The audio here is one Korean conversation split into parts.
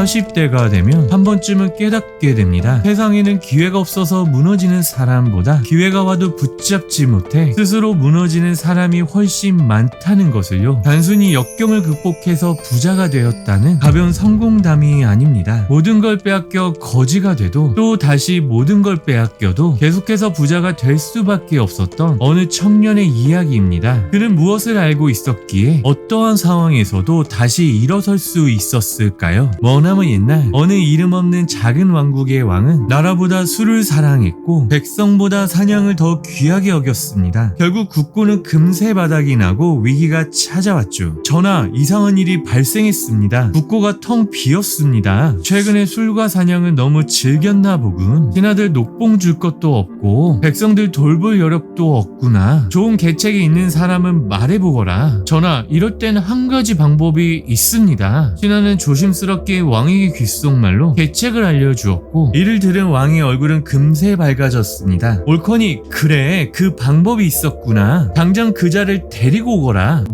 40대가 되면 한 번쯤은 깨닫게 됩니다. 세상에는 기회가 없어서 무너지는 사람보다 기회가 와도 붙잡지 못해 스스로 무너지는 사람이 훨씬 많다는 것을요. 단순히 역경을 극복해서 부자가 되었다는 가벼운 성공담이 아닙니다. 모든 걸 빼앗겨 거지가 돼도 또 다시 모든 걸 빼앗겨도 계속해서 부자가 될 수밖에 없었던 어느 청년의 이야기입니다. 그는 무엇을 알고 있었기에 어떠한 상황에서도 다시 일어설 수 있었을까요? 머나먼 옛날 어느 이름 없는 작은 왕국의 왕은 나라보다 술을 사랑했고 백성보다 사냥을 더 귀하게 여겼습니다. 결국 국고는 금세 바닥이 나고 위기가 찾아왔죠. 전하, 이상한 일이 발생했습니다. 국고가 텅 비었습니다. 최근에 술과 사냥을 너무 즐겼나 보군. 신하들 녹봉 줄 것도 없고 백성들 돌볼 여력도 없구나. 좋은 계책이 있는 사람은 말해보거라. 전하, 이럴 땐 한 가지 방법이 있습니다. 신하는 조심스럽게 왕에게 귓속말로 계책을 알려주었고 이를 들은 왕의 얼굴은 금세 밝아졌습니다. 옳거니 그래, 그 방법이 있었구나. 당장 그 자를 데리고 오거라.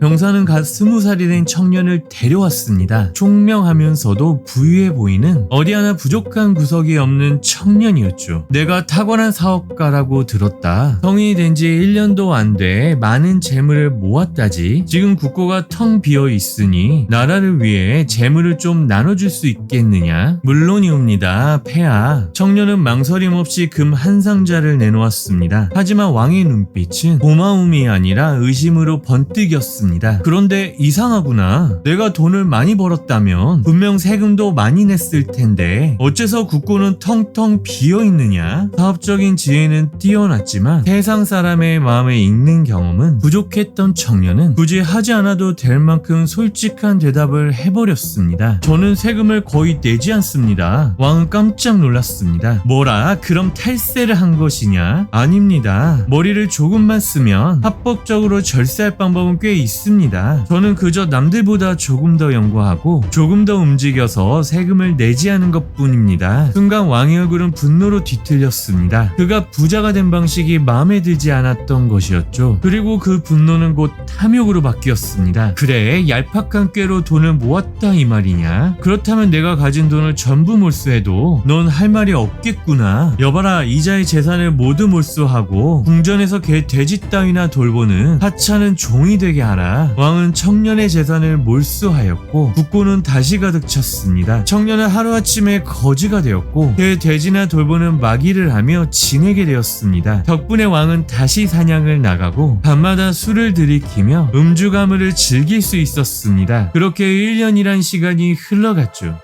병사는 갓 20살이 된 청년을 데려왔습니다. 총명하면서도 부유해 보이는 어디 하나 부족한 구석이 없는 청년이었죠. 내가 탁월한 사업가라고 들었다. 성인이 된 지 1년도 안 돼 많은 재물을 모았다지. 지금 국고가 텅 비어 있으니 나라를 위해 재물을 좀 나눠줄 수 있겠느냐? 물론이옵니다, 폐하. 청년은 망설임 없이 금 한 상자를 내놓았습니다. 하지만 왕의 눈빛은 고마움이 아니라 의심으로 번뜩였습니다. 그런데 이상하구나. 내가 돈을 많이 벌었다면 분명 세금도 많이 냈을 텐데 어째서 국고는 텅텅 비어있느냐? 사업적인 지혜는 뛰어났지만 세상 사람의 마음에 읽는 경험은 부족했던 청년은 굳이 하지 않아도 될 만큼 솔직한 대답을 해버렸습니다. 저는 세금을 거의 내지 않습니다. 왕은 깜짝 놀랐습니다. 뭐라? 그럼 탈세를 한 것이냐? 아닙니다. 머리를 조금만 쓰면 합법적으로 절세할 방법은 꽤 있습니다. 저는 그저 남들보다 조금 더 연구하고 조금 더 움직여서 세금을 내지 않은 것 뿐입니다. 순간 왕의 얼굴은 분노로 뒤틀렸습니다. 그가 부자가 된 방식이 마음에 들지 않았던 것이었죠. 그리고 그 분노는 곧 탐욕으로 바뀌었습니다. 그래, 얄팍한 꾀로 돈을 모았다 이 말이냐? 그렇다면 내가 가진 돈을 전부 몰수해도 넌 할 말이 없겠구나. 여봐라, 이자의 재산을 모두 몰수하고 궁전에서 개 돼지 따위나 돌보는 하찮은 종이 되게 하라. 왕은 청년의 재산을 몰수하였고 국고는 다시 가득 찼습니다. 청년은 하루아침에 거지가 되었고 개 돼지나 돌보는 마귀를 하며 지내게 되었습니다. 덕분에 왕은 다시 사냥을 나가고 밤마다 술을 들이키며 음주 가물을 즐길 수 있었습니다. 그렇게 1년이란 시간이 흘러갔죠.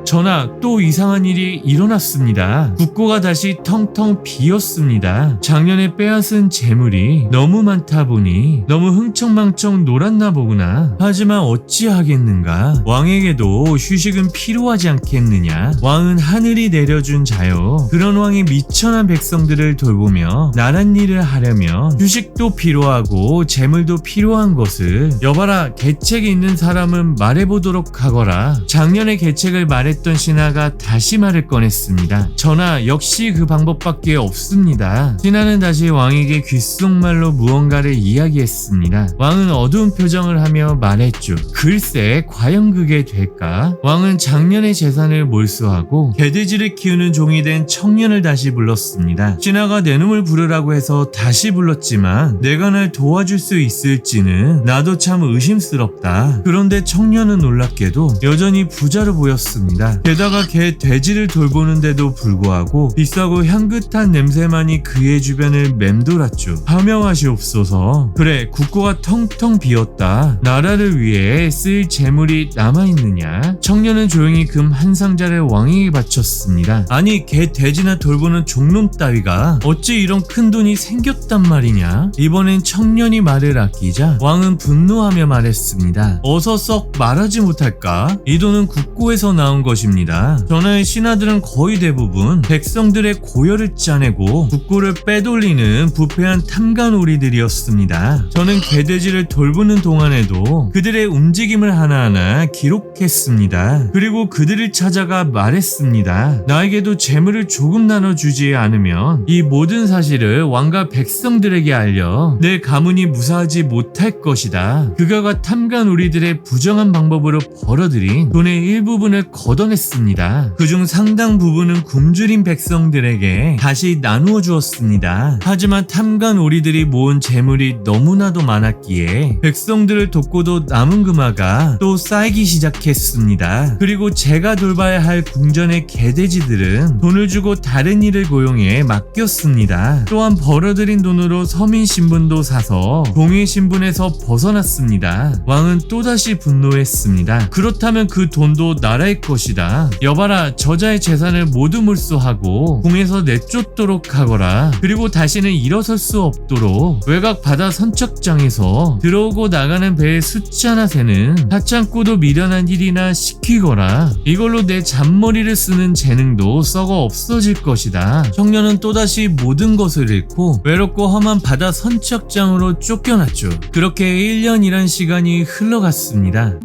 전하, 또 이상한 일이 일어났습니다. 국고가 다시 텅텅 비었습니다. 작년에 빼앗은 재물이 너무 많다 보니 너무 흥청망청 놀았나 보구나. 하지만 어찌하겠는가? 왕에게도 휴식은 필요하지 않겠느냐? 왕은 하늘이 내려준 자요. 그런 왕이 미천한 백성들을 돌보며 나란 일을 하려면 휴식도 필요하고 재물도 필요한 것을 여봐라, 계책이 있는 사람은 말해보도록 하거라. 작년에 계책을 말했던 신하가 다시 말을 꺼냈습니다. 전하, 역시 그 방법밖에 없습니다. 신하는 다시 왕에게 귓속말로 무언가를 이야기했습니다. 왕은 어두운 표정을 하며 말했죠. 글쎄, 과연 그게 될까? 왕은 작년의 재산을 몰수하고 개돼지를 키우는 종이 된 청년을 다시 불렀습니다. 신하가 내 놈을 부르라고 해서 다시 불렀지만 내가 날 도와줄 수 있을지는 나도 참 의심스럽다. 그런데 청년은 놀랍게도 여전히 부자로 보였습니다. 게다가 개 돼지를 돌보는데도 불구하고 비싸고 향긋한 냄새만이 그의 주변을 맴돌았죠. 하명하시옵소서. 그래, 국고가 텅텅 비었다. 나라를 위해 쓸 재물이 남아있느냐? 청년은 조용히 금 한 상자를 왕에게 바쳤습니다. 아니, 개 돼지나 돌보는 종놈 따위가 어찌 이런 큰 돈이 생겼단 말이냐? 이번엔 청년이 말을 아끼자 왕은 분노하며 말했습니다. 어서 썩 말하지 못할까? 이 돈은 국고에서 나온 것 것입니다. 전하의 신하들은 거의 대부분 백성들의 고열을 짜내고 국고를 빼돌리는 부패한 탐관오리들이었습니다. 저는 개돼지를 돌보는 동안에도 그들의 움직임을 하나하나 기록했습니다. 그리고 그들을 찾아가 말했습니다. 나에게도 재물을 조금 나눠주지 않으면 이 모든 사실을 왕과 백성들에게 알려 내 가문이 무사하지 못할 것이다. 그가 탐관오리들의 부정한 방법으로 벌어들인 돈의 일부분을 걷어냈습니다. 그중 상당 부분은 굶주린 백성들에게 다시 나누어 주었습니다. 하지만 탐관오리들이 모은 재물이 너무나도 많았기에 백성들을 돕고도 남은 금화가 또 쌓이기 시작했습니다. 그리고 제가 돌봐야 할 궁전의 개돼지들은 돈을 주고 다른 일을 고용해 맡겼습니다. 또한 벌어들인 돈으로 서민 신분도 사서 공의 신분에서 벗어났습니다. 왕은 또다시 분노했습니다. 그렇다면 그 돈도 나라의 것이다. 여봐라, 저자의 재산을 모두 몰수하고 궁에서 내쫓도록 하거라. 그리고 다시는 일어설 수 없도록 외곽 바다 선착장에서 들어오고 나가는 배의 숫자나 세는 하찮고도 미련한 일이나 시키거라. 이걸로 내 잔머리를 쓰는 재능도 썩어 없어질 것이다. 청년은 또다시 모든 것을 잃고 외롭고 험한 바다 선착장으로 쫓겨났죠. 그렇게 1년이란 시간이 흘러갔습니다.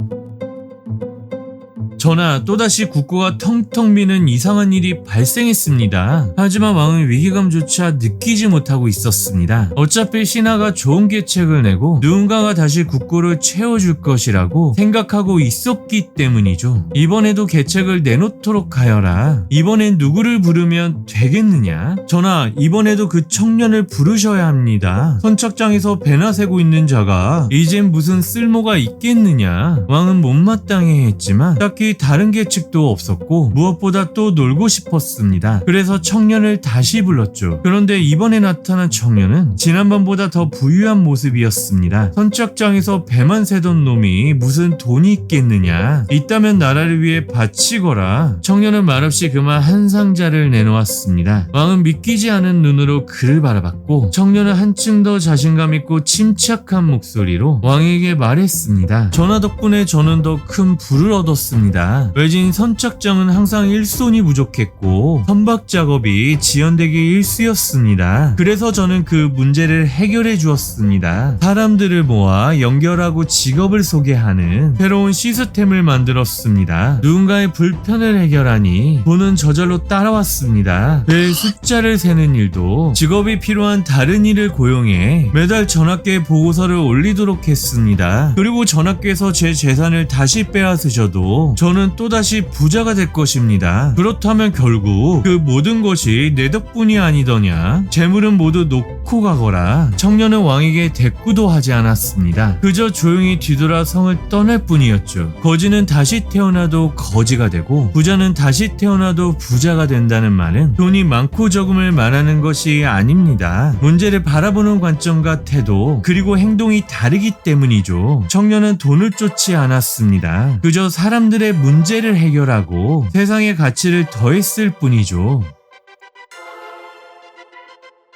전하, 또다시 국고가 텅텅 비는 이상한 일이 발생했습니다. 하지만 왕은 위기감조차 느끼지 못하고 있었습니다. 어차피 신하가 좋은 계책을 내고 누군가가 다시 국고를 채워줄 것이라고 생각하고 있었기 때문이죠. 이번에도 계책을 내놓도록 하여라. 이번엔 누구를 부르면 되겠느냐? 전하, 이번에도 그 청년을 부르셔야 합니다. 선착장에서 배나 세고 있는 자가 이젠 무슨 쓸모가 있겠느냐? 왕은 못마땅해 했지만 딱히 다른 계책도 없었고 무엇보다 또 놀고 싶었습니다. 그래서 청년을 다시 불렀죠. 그런데 이번에 나타난 청년은 지난번보다 더 부유한 모습이었습니다. 선착장에서 배만 세던 놈이 무슨 돈이 있겠느냐? 있다면 나라를 위해 바치거라. 청년은 말없이 그만 한 상자를 내놓았습니다. 왕은 믿기지 않은 눈으로 그를 바라봤고 청년은 한층 더 자신감 있고 침착한 목소리로 왕에게 말했습니다. 전하 덕분에 저는 더 큰 부를 얻었습니다. 외진 선착장은 항상 일손이 부족했고 선박 작업이 지연되기 일쑤였습니다. 그래서 저는 그 문제를 해결해 주었습니다. 사람들을 모아 연결하고 직업을 소개하는 새로운 시스템을 만들었습니다. 누군가의 불편을 해결하니 돈은 저절로 따라왔습니다. 배의 숫자를 세는 일도 직업이 필요한 다른 일을 고용해 매달 전하께 보고서를 올리도록 했습니다. 그리고 전하께서 제 재산을 다시 빼앗으셔도 저는 또다시 부자가 될 것입니다. 그렇다면 결국 그 모든 것이 내 덕분이 아니더냐? 재물은 모두 놓고 가거라. 청년은 왕에게 대꾸도 하지 않았습니다. 그저 조용히 뒤돌아 성을 떠날 뿐이었죠. 거지는 다시 태어나도 거지가 되고 부자는 다시 태어나도 부자가 된다는 말은 돈이 많고 적음을 말하는 것이 아닙니다. 문제를 바라보는 관점과 태도 그리고 행동이 다르기 때문이죠. 청년은 돈을 쫓지 않았습니다. 그저 사람들의 문제를 해결하고 세상의 가치를 더했을 뿐이죠.